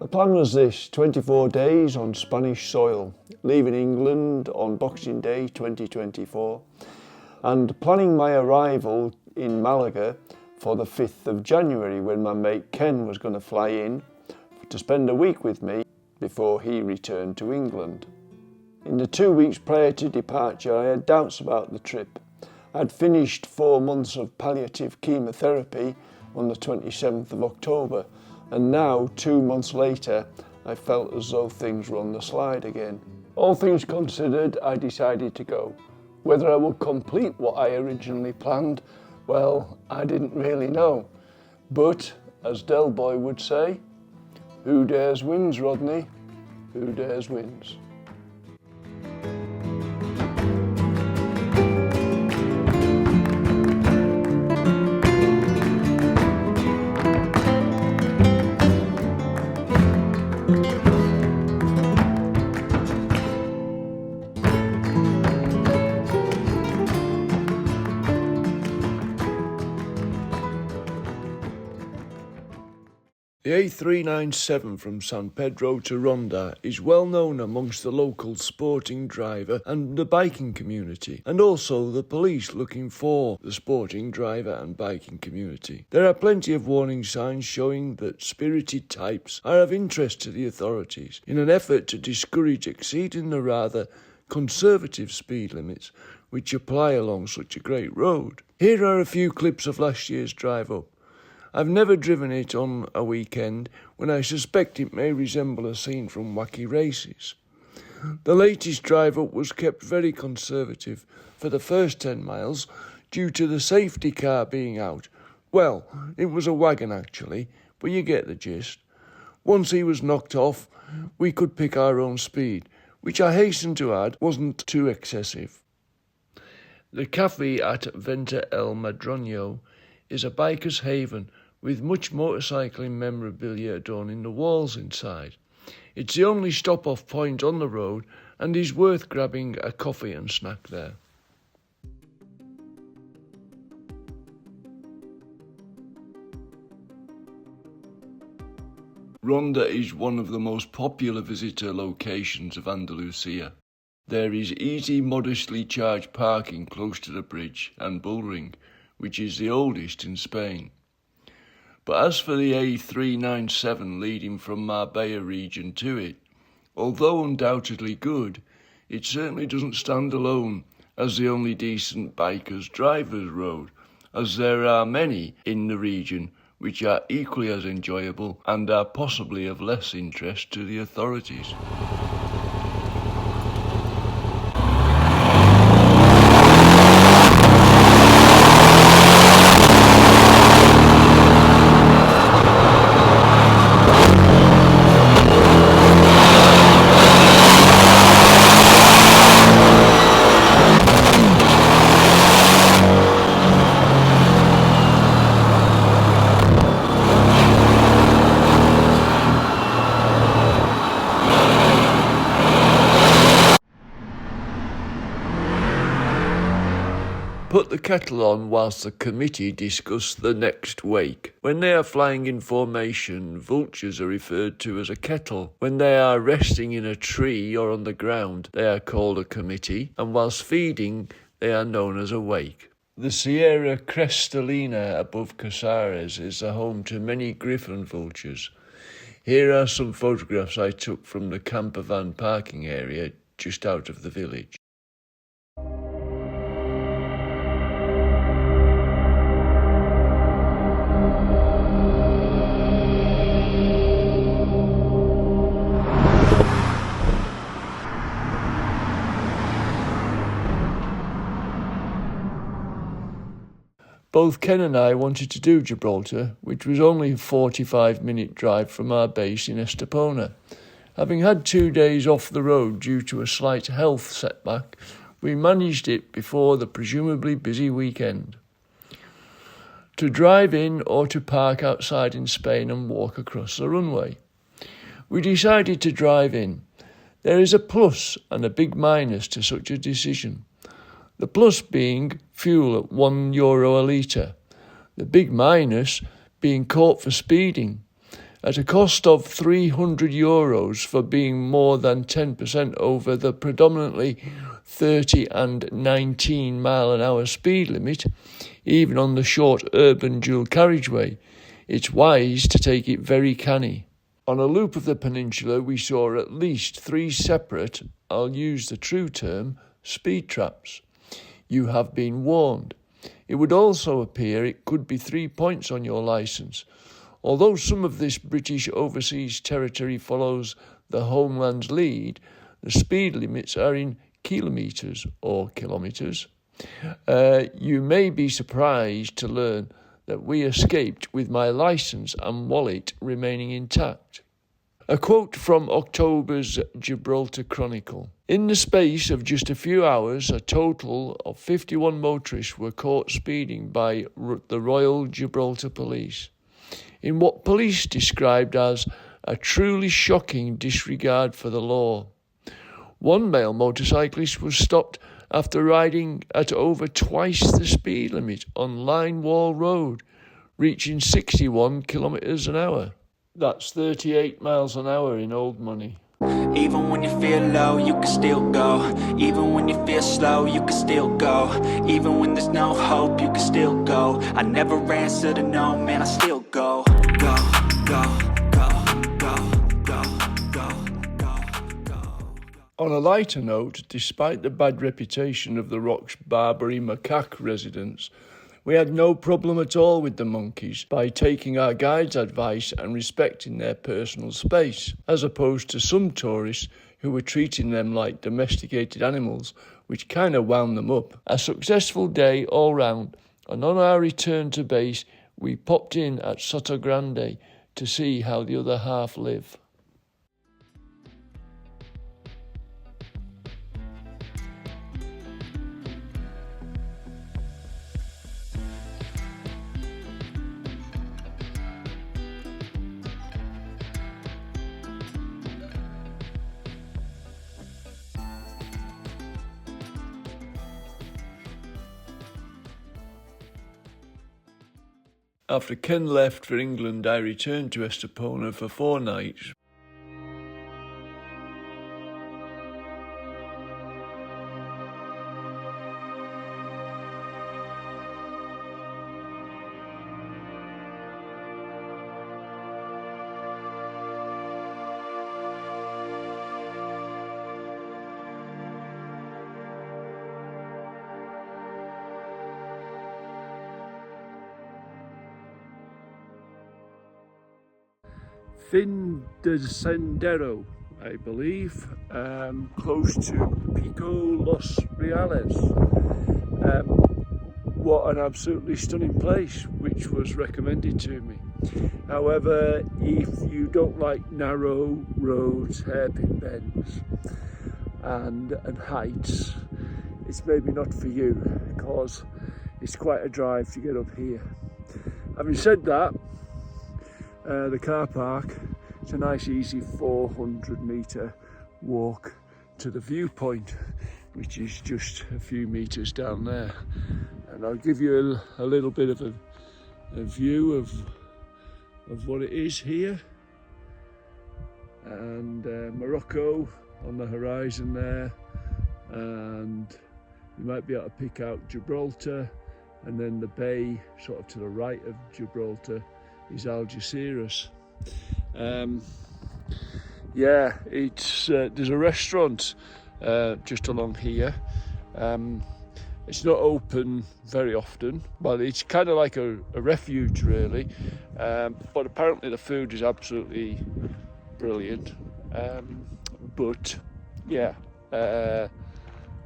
The plan was this: 24 days on Spanish soil, leaving England on Boxing Day 2024, and planning my arrival in Malaga for the 5th of January when my mate Ken was going to fly in to spend a week with me before he returned to England. In the 2 weeks prior to departure, I had doubts about the trip. I'd finished 4 months of palliative chemotherapy on the 27th of October, and now, 2 months later, I felt as though things were on the slide again. All things considered, I decided to go. Whether I would complete what I originally planned, well, I didn't really know. But, as Del Boy would say, who dares wins, Rodney? Who dares wins? The A397 from San Pedro to Ronda is well known amongst the local sporting driver and the biking community, and also the police looking for the sporting driver and biking community. There are plenty of warning signs showing that spirited types are of interest to the authorities in an effort to discourage exceeding the rather conservative speed limits which apply along such a great road. Here are a few clips of last year's drive up. I've never driven it on a weekend when I suspect it may resemble a scene from Wacky Races. The latest drive up was kept very conservative for the first 10 miles due to the safety car being out. Well, it was a wagon actually, but you get the gist. Once he was knocked off, we could pick our own speed, which I hasten to add wasn't too excessive. The cafe at Venta El Madroño is a biker's haven with much motorcycling memorabilia adorning the walls inside. It's the only stop-off point on the road and is worth grabbing a coffee and snack there. Ronda is one of the most popular visitor locations of Andalusia. There is easy, modestly charged parking close to the bridge and bullring, which is the oldest in Spain. But as for the A397 leading from Marbella region to it, although undoubtedly good, it certainly doesn't stand alone as the only decent bikers drivers road, as there are many in the region which are equally as enjoyable and are possibly of less interest to the authorities. Put the kettle on whilst the committee discuss the next wake. When they are flying in formation, vultures are referred to as a kettle. When they are resting in a tree or on the ground, they are called a committee, and whilst feeding, they are known as a wake. The Sierra Crestalina above Casares is the home to many griffon vultures. Here are some photographs I took from the camper van parking area just out of the village. Both Ken and I wanted to do Gibraltar, which was only a 45-minute drive from our base in Estepona. Having had 2 days off the road due to a slight health setback, we managed it before the presumably busy weekend. To drive in or to park outside in Spain and walk across the runway. We decided to drive in. There is a plus and a big minus to such a decision. The plus being fuel at €1 a litre. The big minus being caught for speeding, at a cost of €300 for being more than 10% over the predominantly 30 and 19 mile an hour speed limit, even on the short urban dual carriageway. It's wise to take it very canny. On a loop of the peninsula, we saw at least 3 separate, I'll use the true term, speed traps. You have been warned. It would also appear it could be 3 points on your licence. Although some of this British overseas territory follows the homeland's lead, the speed limits are in kilometres or kilometres. You may be surprised to learn that we escaped with my licence and wallet remaining intact. A quote from October's Gibraltar Chronicle. In the space of just a few hours, a total of 51 motorists were caught speeding by the Royal Gibraltar Police, in what police described as a truly shocking disregard for the law. One male motorcyclist was stopped after riding at over twice the speed limit on Line Wall Road, reaching 61 kilometres an hour. That's 38 miles an hour in old money. Even when you feel low, you can still go. Even when you feel slow, you can still go. Even when there's no hope, you can still go. I never answer to no, man, I still go. Go, go, go, go, go, go, go, go. On a lighter note, despite the bad reputation of the Rock's Barbary macaque residents, we had no problem at all with the monkeys by taking our guide's advice and respecting their personal space, as opposed to some tourists who were treating them like domesticated animals, which kind of wound them up. A successful day all round, and on our return to base, we popped in at Soto Grande to see how the other half live. After Ken left for England, I returned to Estepona for 4 nights. Fin de Sendero, I believe, close to Pico Los Reales. What an absolutely stunning place, which was recommended to me. However, if you don't like narrow roads, hairpin bends and heights, it's maybe not for you, because it's quite a drive to get up here. Having said that, the car park, it's a nice easy 400 metre walk to the viewpoint, which is just a few metres down there. And I'll give you a little bit of a view of what it is here. And Morocco on the horizon there, and you might be able to pick out Gibraltar, and then the bay sort of to the right of Gibraltar is Algeciras. It's there's a restaurant just along here. It's not open very often. Well, it's kind of like a refuge really, but apparently the food is absolutely brilliant.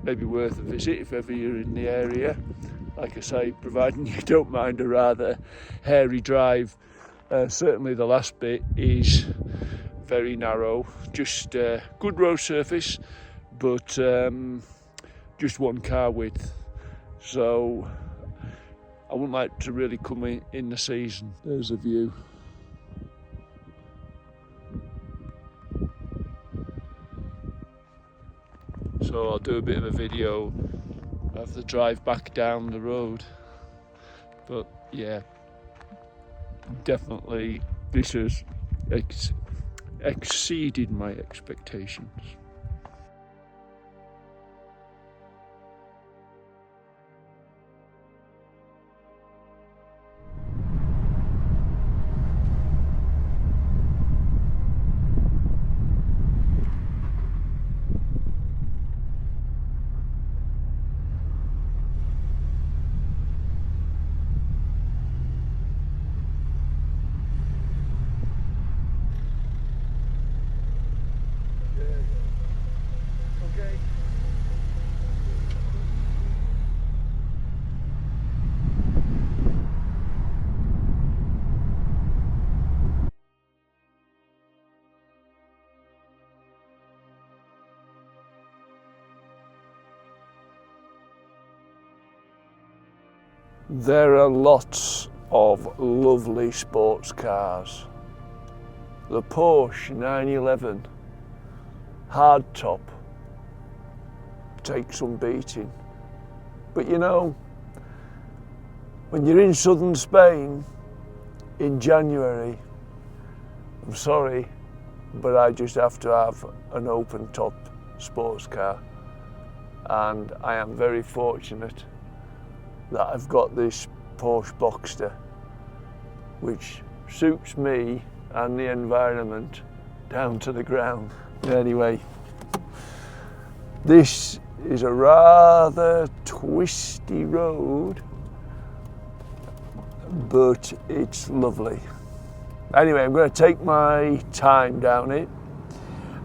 Maybe worth a visit if ever you're in the area. Like I say, providing you don't mind a rather hairy drive. Certainly the last bit is very narrow, just good road surface, but just one car width. So I wouldn't like to really come in the season. There's a view. So I'll do a bit of a video of the drive back down the road. But yeah, definitely this is exceeded my expectations. There are lots of lovely sports cars. The Porsche 911 hardtop takes some beating. But you know, when you're in southern Spain in January, I'm sorry, but I just have to have an open top sports car. And I am very fortunate that I've got this Porsche Boxster, which suits me and the environment down to the ground. Anyway, this is a rather twisty road, but it's lovely. Anyway, I'm going to take my time down it.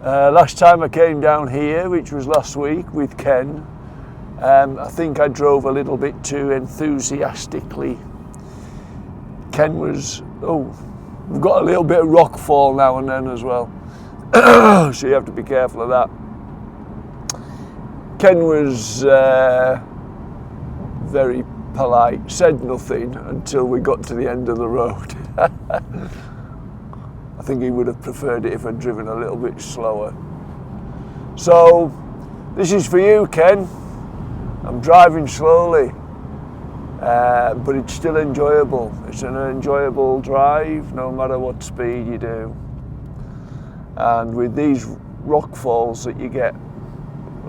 Last time I came down here, which was last week with Ken, I think I drove a little bit too enthusiastically. Ken was, we've got a little bit of rock fall now and then as well, so you have to be careful of that. Ken was very polite, said nothing until we got to the end of the road. I think he would have preferred it if I'd driven a little bit slower. So, this is for you, Ken. I'm driving slowly, but it's still enjoyable. It's an enjoyable drive, no matter what speed you do. And with these rock falls that you get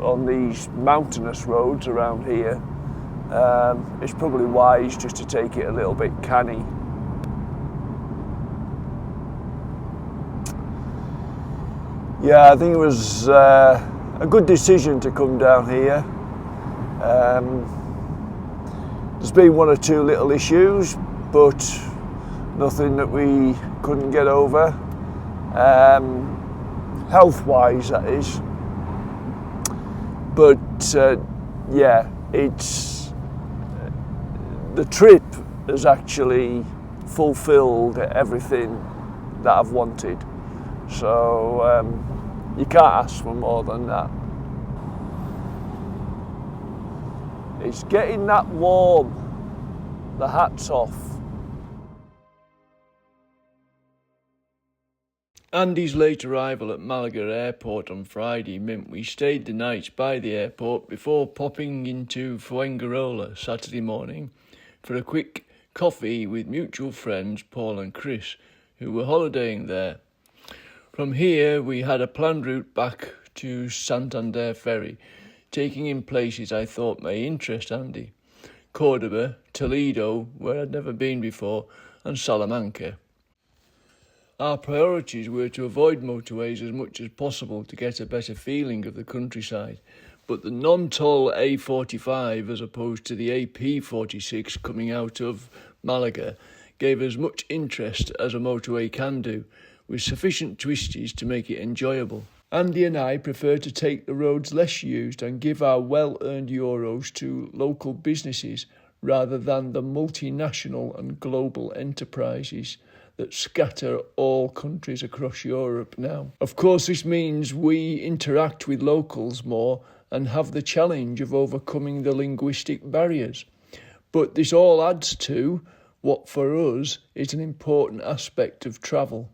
on these mountainous roads around here, it's probably wise just to take it a little bit canny. Yeah, I think it was a good decision to come down here. There's been one or two little issues, but nothing that we couldn't get over. Health-wise, that is. But yeah, it's the trip has actually fulfilled everything that I've wanted. So you can't ask for more than that. It's getting that warm. The hat's off. Andy's late arrival at Malaga Airport on Friday meant we stayed the night by the airport before popping into Fuengirola Saturday morning for a quick coffee with mutual friends Paul and Chris, who were holidaying there. From here we had a planned route back to Santander Ferry, taking in places I thought may interest Andy: Cordoba, Toledo, where I'd never been before, and Salamanca. Our priorities were to avoid motorways as much as possible to get a better feeling of the countryside, but the non-toll A45 as opposed to the AP46 coming out of Malaga gave as much interest as a motorway can do, with sufficient twisties to make it enjoyable. Andy and I prefer to take the roads less used and give our well-earned euros to local businesses rather than the multinational and global enterprises that scatter all countries across Europe now. Of course, this means we interact with locals more and have the challenge of overcoming the linguistic barriers. But this all adds to what for us is an important aspect of travel.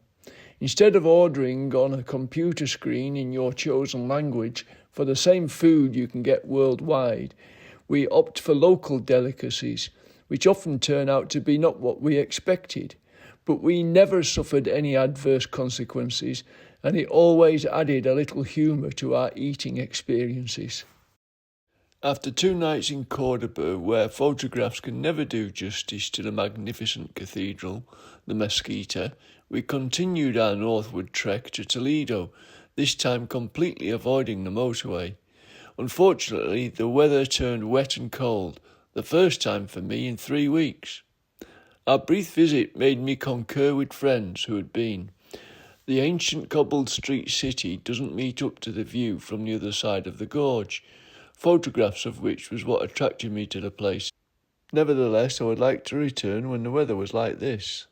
Instead of ordering on a computer screen in your chosen language for the same food you can get worldwide, we opt for local delicacies, which often turn out to be not what we expected. but we never suffered any adverse consequences, and it always added a little humour to our eating experiences. After 2 nights in Cordoba, where photographs can never do justice to the magnificent cathedral, the Mesquita, we continued our northward trek to Toledo, this time completely avoiding the motorway. Unfortunately, the weather turned wet and cold, the first time for me in 3 weeks. Our brief visit made me concur with friends who had been. The ancient cobbled street city doesn't meet up to the view from the other side of the gorge, photographs of which was what attracted me to the place. Nevertheless, I would like to return when the weather was like this.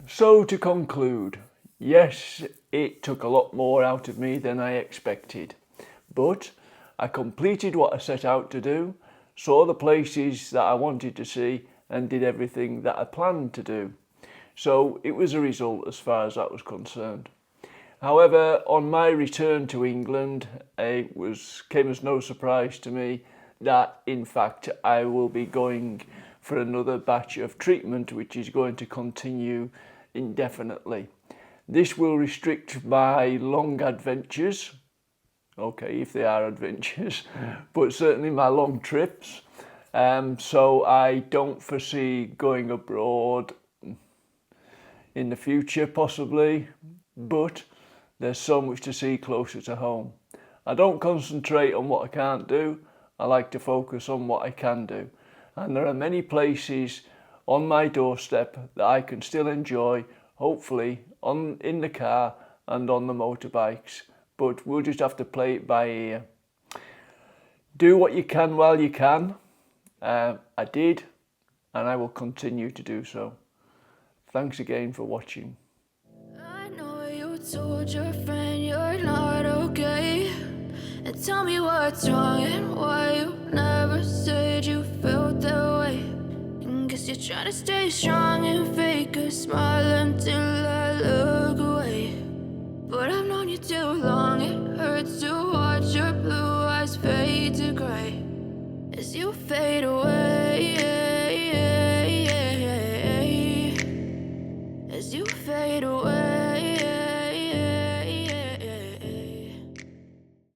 So to conclude, yes, it took a lot more out of me than I expected, but I completed what I set out to do, saw the places that I wanted to see, and did everything that I planned to do. So it was a result as far as that was concerned. However, on my return to England, it came as no surprise to me that in fact I will be going for another batch of treatment, which is going to continue indefinitely. This will restrict my long adventures, okay, if they are adventures, but certainly my long trips. So I don't foresee going abroad in the future, possibly, but there's so much to see closer to home. I don't concentrate on what I can't do. I like to focus on what I can do. And there are many places on my doorstep that I can still enjoy, hopefully in the car and on the motorbikes, but we'll just have to play it by ear. Do what you can while you can. I did, and I will continue to do so. Thanks again for watching. I know you told your friend you're not okay, and tell me what's wrong and why you never said you felt that way. And guess you're trying to stay strong and fake a smile until I look away. But I've known you too long, it hurts to watch your blue eyes fade to gray as you fade away, as you fade away.